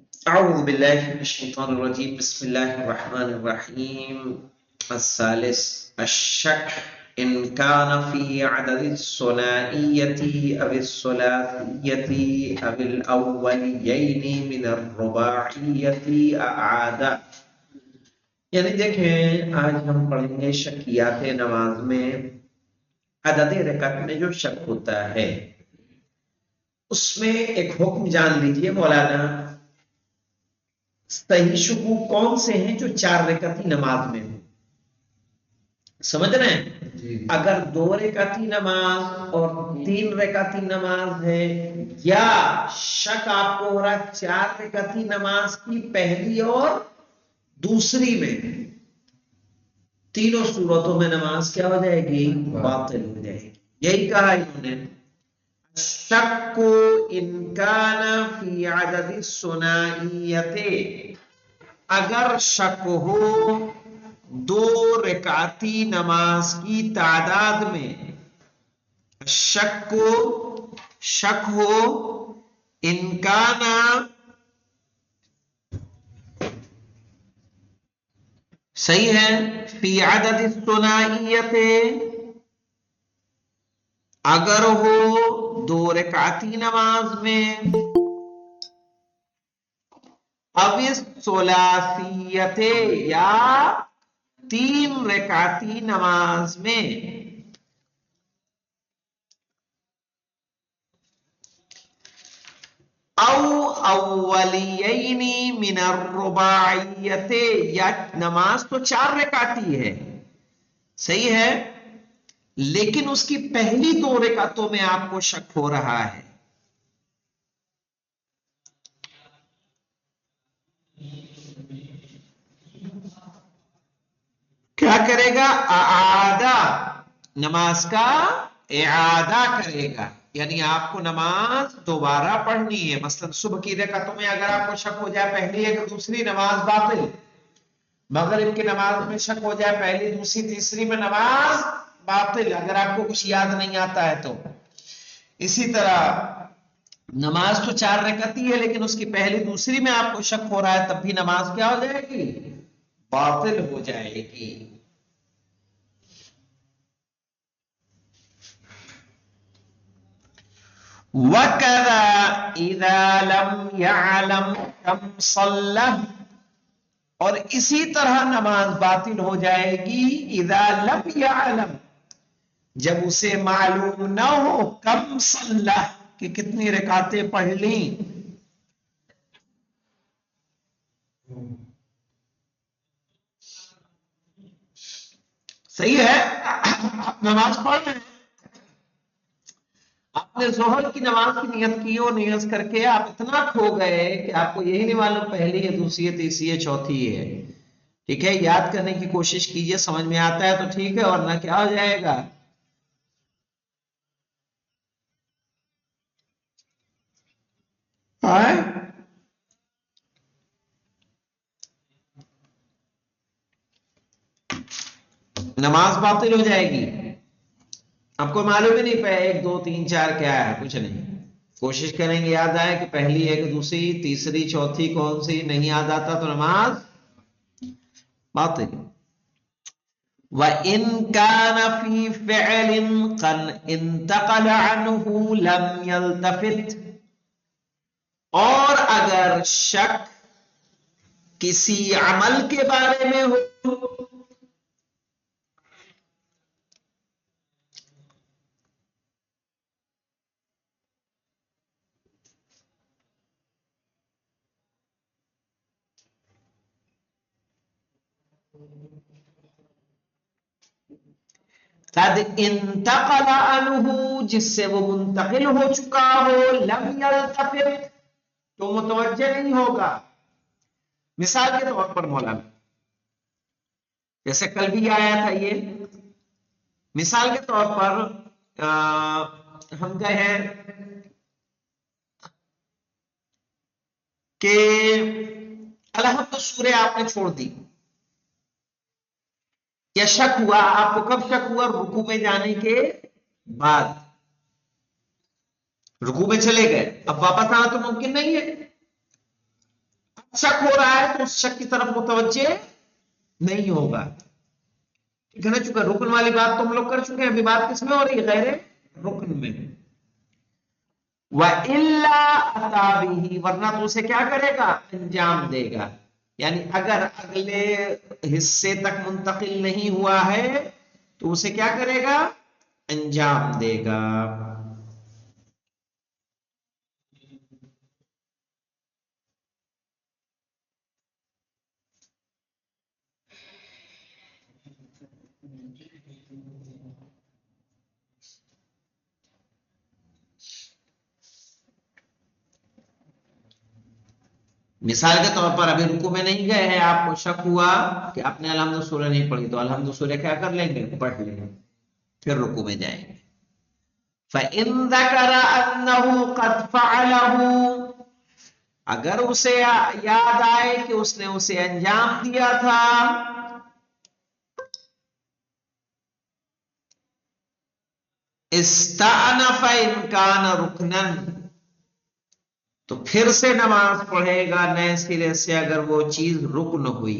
اعوذ باللہ من الشیطان الرجیم بسم اللہ الرحمن الرحیم الثالث الشک ان کان فی عدد الثنائیتی او الثلاثیتی او الاولیین من الرباعیتی اعادہ. یعنی دیکھیں آج ہم پڑھیں گے شکیات نماز میں عدد رکعت میں جو شک ہوتا ہے اس میں ایک حکم جان لیجئے مولانا. صحیح شکوک کون سے ہیں؟ جو 4 رکعتی نماز میں ہوں. سمجھ رہے ہیں؟ اگر 2 رکعتی نماز اور 3 رکعتی نماز ہے، یا شک آپ کو ہو رہا ہے 4 رکعتی نماز کی پہلی اور دوسری میں، تینوں صورتوں میں نماز کیا ہو جائے گی؟ باطل ہو جائے گی. یہی کہا انہوں نے شک ان کان فی عدد الثنائیت، اگر شک ہو 2 رکعتی نماز کی تعداد میں، شک ہو ان کان صحیح ہے فی عدد الثنائیت، اگر ہو 2 رکعتی نماز میں، اب ثلاثیت یا 3 رکعتی نماز میں، او اولیین من الرباعیت، یا نماز تو 4 رکعتی ہے صحیح ہے، لیکن اس کی پہلی 2 رکعتوں میں آپ کو شک ہو رہا ہے. کیا کرے گا؟ اعادہ، نماز کا اعادہ کرے گا. یعنی آپ کو نماز دوبارہ پڑھنی ہے. مثلا صبح کی رکعتوں میں اگر آپ کو شک ہو جائے پہلی ہے کہ دوسری، نماز باطل. مغرب کی نماز میں شک ہو جائے پہلی دوسری تیسری میں، نماز باطل، اگر آپ کو کچھ یاد نہیں آتا ہے تو. اسی طرح نماز تو 4 رکعتی ہے لیکن اس کی پہلی دوسری میں آپ کو شک ہو رہا ہے، تب بھی نماز کیا ہو جائے گی؟ باطل ہو جائے گی. وَكَذَا إِذَا لَمْ يَعْلَمْ كَمْ صَلَّى، اور اسی طرح نماز باطل ہو جائے گی اذا لم يعلم، جب اسے معلوم نہ ہو کم صلی، کہ کتنی رکعتیں پڑھ لیں. صحیح ہے، آپ نماز پڑھ رہے ہیں، آپ نے ظہر کی نماز کی نیت کی اور نیت کر کے آپ اتنا کھو گئے کہ آپ کو یہی نہیں معلوم پہلی ہے دوسری ہے تیسری ہے چوتھی ہے. ٹھیک ہے، یاد کرنے کی کوشش کیجئے، سمجھ میں آتا ہے تو ٹھیک ہے، ورنہ کیا ہو جائے گا؟ نماز باطل ہو جائے گی. آپ کو معلوم ہی نہیں پہ 1 2 3 4 کیا ہے، کچھ نہیں. کوشش کریں گے یاد آئے کہ پہلی ہے کہ دوسری تیسری چوتھی کون سی، نہیں یاد آتا تو نماز باطل. وَإِن كَانَ فِي فِعْلٍ قَدْ انْتَقَلَ عَنْهُ لَمْ يَلْتَفِتْ، اور اگر شک کسی عمل کے بارے میں ہو، قد انتقل عنہ، جس سے وہ منتقل ہو چکا ہو، لم یلتفت، تو متوجہ نہیں ہوگا. مثال کے طور پر مولانا، جیسے کل بھی آیا تھا یہ، مثال کے طور پر ہم کہیں کہ الحمد سورہ آپ نے چھوڑ دی، یا شک ہوا آپ کو، کب شک ہوا؟ رکوع میں جانے کے بعد. رکوع میں چلے گئے، اب واپس آنا تو ممکن نہیں ہے. शक हो रहा है तो उस शक की तरफ मुतवज्जे नहीं होगा। ठीक है ना, चूंकि रुकन वाली बात तो हम लोग कर चुके हैं, अभी बात किसमें हो रही है, गैर रुकन में। व इल्ला अता बिही, वरना तो उसे क्या करेगा, अंजाम देगा। यानी अगर अगले हिस्से तक मुंतकिल नहीं हुआ है तो उसे क्या करेगा, अंजाम देगा। मिसाल के तौर पर अभी रुकू में नहीं गए हैं, आपको शक हुआ कि आपने अलहम्दुलिल्लाह सूरह नहीं पढ़ी, तो अलहम्दुलिल्लाह सूरह क्या कर लेंगे, पढ़ लेंगे, फिर रुकू में जाएंगे। फ़इन ज़करा अन्नहु क़द फ़अलहु, अगर उसे याद आए कि उसने उसे अंजाम दिया था, इस्तानफ़ इन कान रुकनन, तो फिर से नमाज पढ़ेगा नए सिरे से अगर वो चीज रुकन हुई।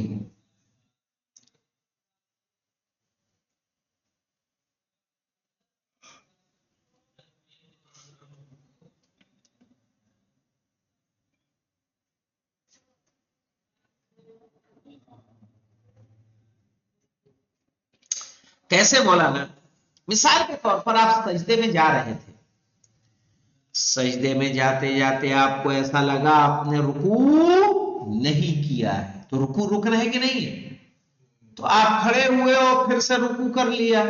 कैसे मौलाना, मिसाल के तौर पर आप सजदे में जा रहे थे, सजदे में जाते जाते आपको ऐसा लगा आपने रुकू नहीं किया है, तो रुकू रुकना है कि नहीं है, तो आप खड़े हुए और फिर से रुकू कर लिया,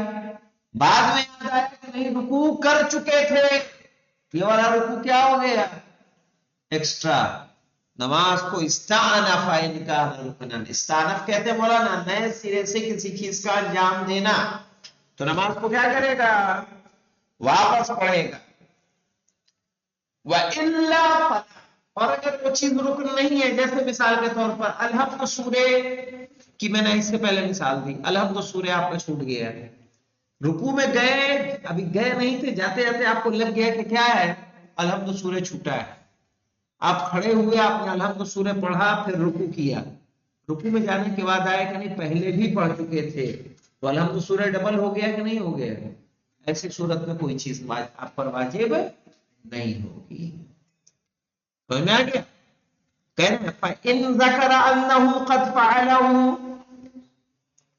बाद में याद आया कि नहीं रुकू कर चुके थे, ये वाला रुकू क्या हो गया, एक्स्ट्रा। नमाज को इस्तानफ़ इन कान रुकनन, इस्तानफ़ कहते हैं मौलाना नए सिरे से किसी चीज का अंजाम देना, तो नमाज को क्या करेगा, वापस पढ़ेगा। व इल्ला, और अगर वो चीज रुकन नहीं है, जैसे मिसाल के तौर पर अलहम्द सूरे की मैंने इससे पहले मिसाल दी, अलहम्द सूरे आपका छूट गया है, रुकू में गए, अभी गए नहीं थे, जाते जाते आपको लग गया कि क्या है, अलहम्द सूरे छूटा है, आप खड़े हुए, आपने अलहम्द सूरे पढ़ा, फिर रुकू किया, रुकू में जाने के बाद आया कि नहीं पहले भी पढ़ चुके थे, तो अलहम्द सूरे डबल हो गया कि नहीं हो गया, ऐसी सूरत में कोई चीज आप पर वाजिब नहीं होगी। तो में आ गया, कह रहे हैं इन ज़करा अन्नहु क़द फ़अलहु,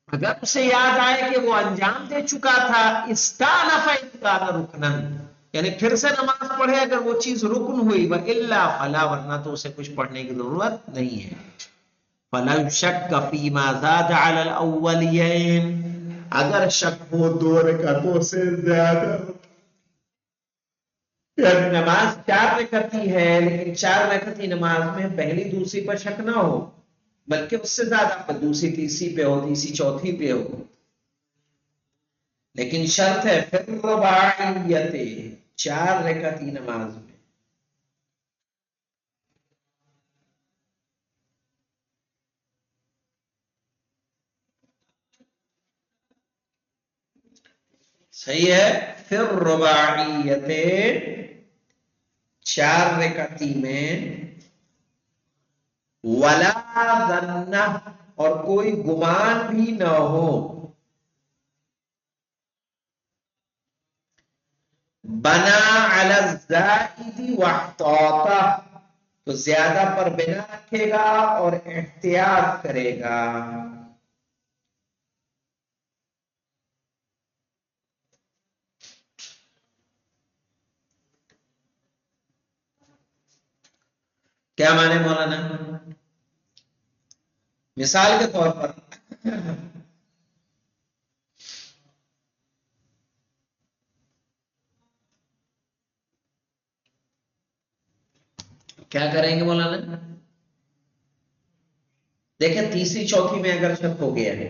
अगर उसे याद आए कि वो अंजाम दे चुका था, इस्तानफ़ इन कान रुकनन, यानी फिर से नमाज पढ़े अगर वो चीज रुकन हुई, व इल्ला फला, वरना तो उसे कुछ पढ़ने की जरूरत नहीं है। फलम शक्क फीमा ज़ाद अलल अव्वलियैन, अगर शक हो दो रकातों से ज्यादा, नमाज 4 रकाती है लेकिन 4 रकाती नमाज में पहली दूसरी पर शक ना हो, बल्कि उससे ज्यादा दूसरी तीसरी पे हो, तीसरी चौथी पे हो, लेकिन शर्त है फिर रुबाइयते, 4 रकाती नमाज में। सही है, फिर रुबाइयते, 4 रकाती में, वला ज़न्ना, और कोई गुमान भी न हो, बना अला ज़ाइदी वहताता, तो ज्यादा पर बिना रखेगा और एहतियात करेगा। क्या माने मौलाना, मिसाल के तौर पर क्या करेंगे मौलाना, देखिए तीसरी चौथी में अगर शक हो गया है,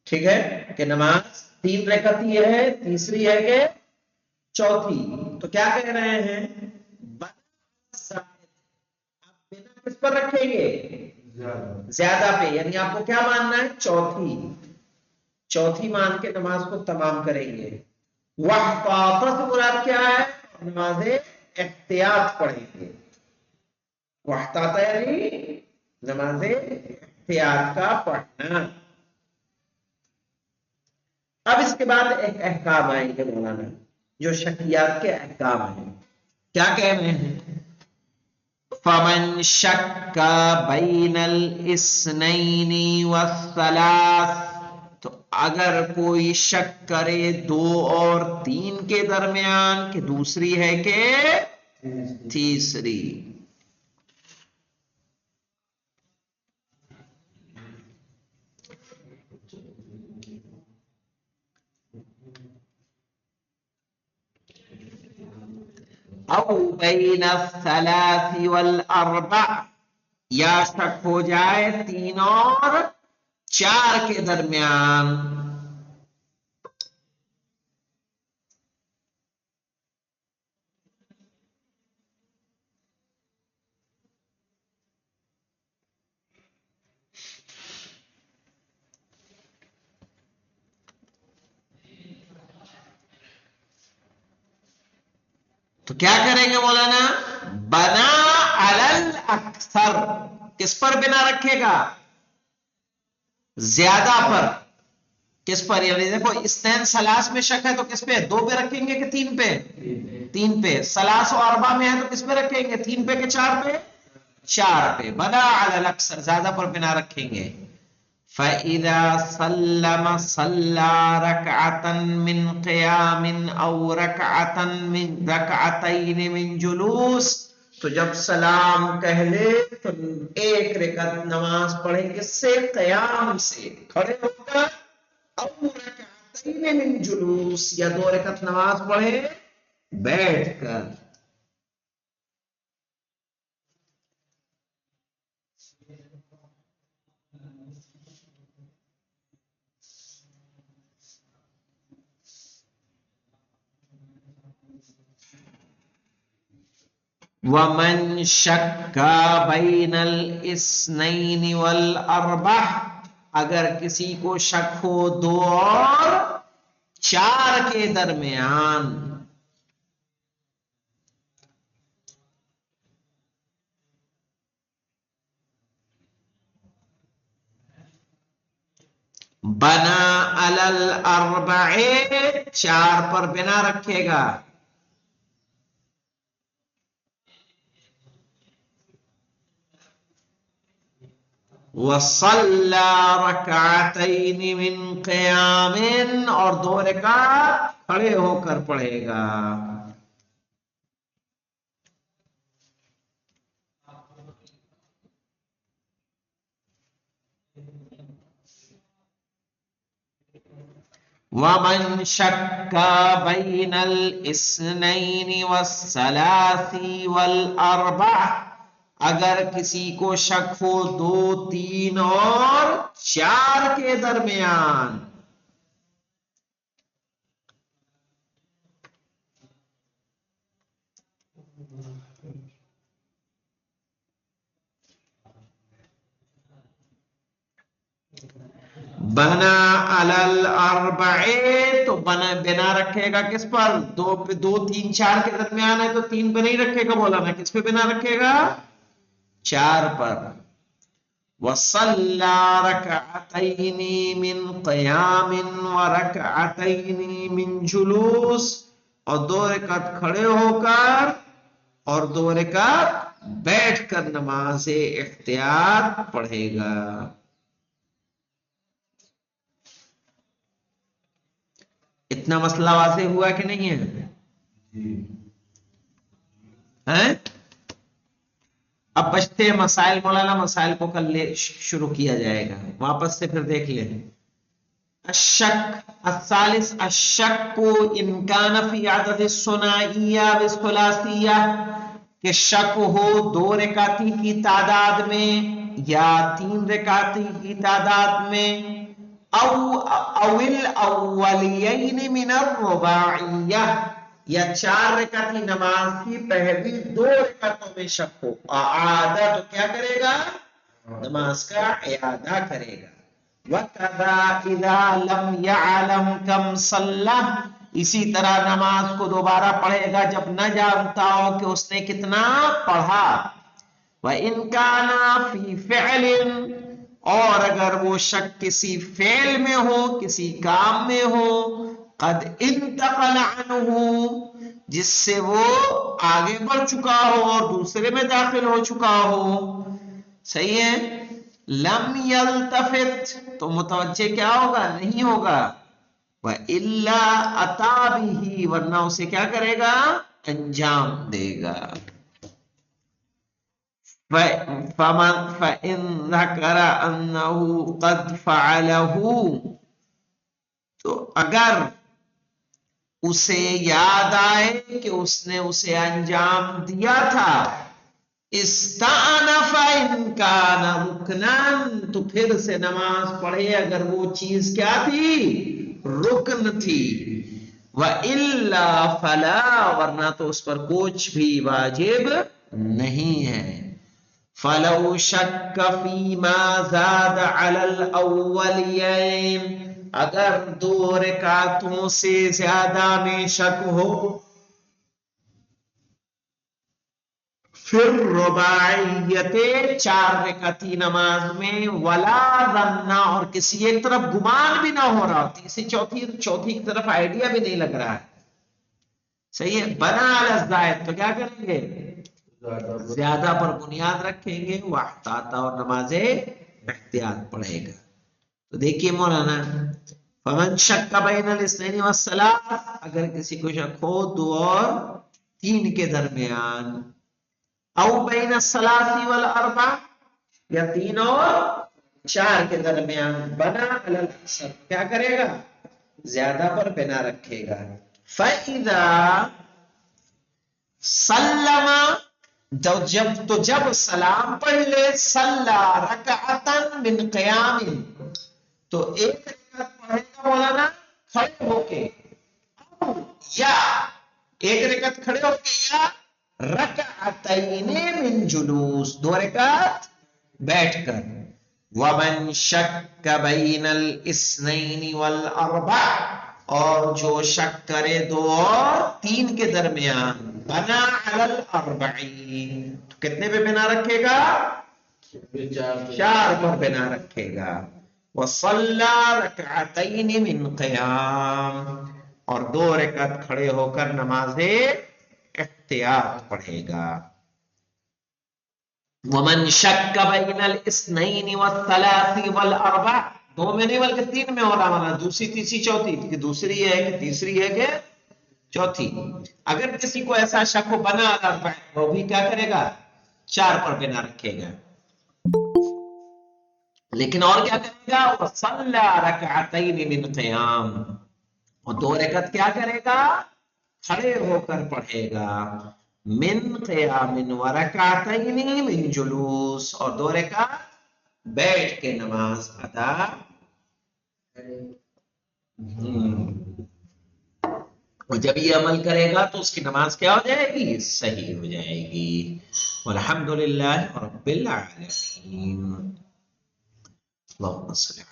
ठीक है, कि नमाज 3 रकाती है, तीसरी है कि चौथी, तो क्या कह रहे हैं, आप बिना किस पर रखेंगे, ज्यादा पे, यानी आपको क्या मानना है, चौथी, चौथी मान के नमाज को तमाम करेंगे। वह मुराद क्या है, नमाज एहतियात पढ़ेंगे। वहतात यानी नमाज एहतियात का पढ़ना। अब इसके बाद एक अहकाम आएंगे मौलाना, जो शकियात के अहकाम हैं। क्या कह रहे हैं? फमन शक्का बैनल इस्नैनी वस्सलास, तो अगर कोई शक करे दो और तीन के दरमियान कि दूसरी है कि तीसरी, औ बैन सलासी वल अर्बा, या शक हो जाए तीन और चार के दरमियान। तो क्या करेंगे मौलाना? बना अलल अक्सर, किस पर बिना रखेगा? ज्यादा पर। किस पर? यानी देखो इस्तेन सलास में शक है तो किस पे? दो पे रखेंगे कि तीन पे? तीन पे। सलास और अरबा में है तो किस पे रखेंगे? तीन पे कि चार पे? चार पे। बना अलल अक्सर, ज्यादा पर बिना रखेंगे। फ़इज़ा सल्लम सल्ला रकअतन मिन क़ियामिन औ रकअतैन मिन जुलूस, तो जब सलाम कह ले तो एक रकअत नमाज पढ़े किससे? क़याम से, खड़े होकर। औ रकअतैन मिन जुलूस, या दो रकअत नमाज पढ़े बैठकर। वमन शक्का बैनल इस्नैनि वल अर्बा, अगर किसी को शक हो दो और चार के दरमियान। बना अलल अर्बए, चार पर बिना रखेगा। वसल्ला रकअतैन मिन क़ियामिन, और दो रकात खड़े होकर पढ़ेगा। वमन शक्का बैनल इस्नैनि वस्सलासी वल अर्बा, अगर किसी को शक हो दो तीन और चार के दरमियान। बना अलल अर्बए, तो बना बिना रखेगा किस पर? दो पे। दो तीन चार के दरमियान है तो तीन पे नहीं रखेगा, बोला ना। किस पे बिना रखेगा? चार पर। वसल्ला रकअतैनि मिन क़ियामिन व रकअतैनि मिन जुलूस, और दो रकात खड़े होकर और दो रकात बैठकर नमाज एहतियात पढ़ेगा। इतना मसला वाज़ेह हुआ कि नहीं है? हैं? अब बचते हैं मसाइल मौलाना, मसाइल को कल शुरू किया जाएगा, वापस से फिर देख लें। अशक अस्सालिस, अशक को इनकान फी आदद सुनाइया व सुलासिया, कि शक हो दो रकाती की तादाद में या तीन रकाती की तादाद में। अविल अव्वलियैन मिन अर्रुबाइया, या चार रकाती नमाज की पहली दो रकातों में शक हो। आदा, तो क्या करेगा? नमाज का इआदा करेगा। वकदा इज़ा लम यअलम कम सल्ला, इसी तरह नमाज को दोबारा पढ़ेगा जब न जानता हो कि उसने कितना पढ़ा। وَإِن كَانَ فِي فِعْلٍ، اور اگر وہ شک کسی فعل میں ہو، کسی کام میں ہو، قد انتقل عنہ، جس سے وہ آگے بڑھ چکا ہو اور دوسرے میں داخل ہو چکا ہو، صحیح ہے، لم یلتفت، تو متوجہ کیا ہوگا؟ نہیں ہوگا، وَإِلَّا أَتَى بِهِ، ورنہ اسے کیا کرے گا؟ انجام دے گا۔ فَإِن ذَكَرَ أَنَّهُ قَدْ فَعَلَهُ، تو اگر اسے یاد آئے کہ اس نے اسے انجام دیا تھا، استعنف ان کان رکنا، تو پھر سے نماز پڑھے اگر وہ چیز کیا تھی؟ رکن تھی، وَإِلَّا فَلَا، ورنہ تو اس پر کچھ بھی واجب نہیں ہے۔ فَلَوْ شَكَّ فِي مَا زَادَ عَلَى الْأَوَّلِيَيْنِ، اگر 2 رکعتوں سے زیادہ میں شک ہو، پھر رباعیت 4 رکعتی نماز میں، ولا ظن، اور کسی ایک طرف گمان بھی نہ ہو رہا، تیسری چوتھی کی طرف آئیڈیا بھی نہیں لگ رہا ہے، صحیح ہے، بنا علی الزائد، تو کیا کریں گے؟ زیادہ پر بنیاد رکھیں گے، واحتاط، اور نماز احتیاط پڑھے گا۔ تو دیکھیے مولانا، فمن شک بین الاثنین والثلاث، اگر کسی کو شک ہو 2 اور 3 کے درمیان، او بین الثلاث والاربع، یا 3 اور 4 کے درمیان، بنا علی الاکثر، کیا کرے گا؟ زیادہ پر بنا رکھے گا۔ فَإِذَا سلم، جب سلام پڑھ لے، صلی رکعتن من قیام، تو 1 رکعت پڑھے گا مولانا کھڑے ہو کے، یا 1 رکعت کھڑے ہو کے، یا رکعتین من جلوس، 2 رکعت بیٹھ کر۔ ومن شک بین الاثنین والاربع، اور جو شک کرے 2 اور 3 کے درمیان، بنا علی الاربعین، تو کتنے پہ بنا رکھے گا؟ 4 پر بنا رکھے گا۔ وصلی رکعتین من قیام، اور 2 رکعت کھڑے ہو کر نماز احتیاط پڑھے گا۔ ومن شک بین الاثنین والثلاث والاربع، 2 میں نہیں بلکہ 3 میں ہو رہا ہونا، دوسری تیسری چوتھی، کہ دوسری ہے کہ تیسری ہے کہ چوتھی، اگر کسی کو ایسا شک ہو، بنا الاربع، وہ بھی کیا کرے گا؟ 4 پر بنا رکھے گا، لیکن اور کیا کرے گا؟ وصلی رکعتین من قیام، اور 2 رکعت کیا کرے گا؟ کھڑے ہو کر پڑھے گا، من قیام ورکعتین من جلوس، اور 2 رکعت بیٹھ کے نماز ادا۔ اور جب یہ عمل کرے گا تو اس کی نماز کیا ہو جائے گی؟ صحیح ہو جائے گی۔ والحمدللہ رب العالمین، اللہم صلی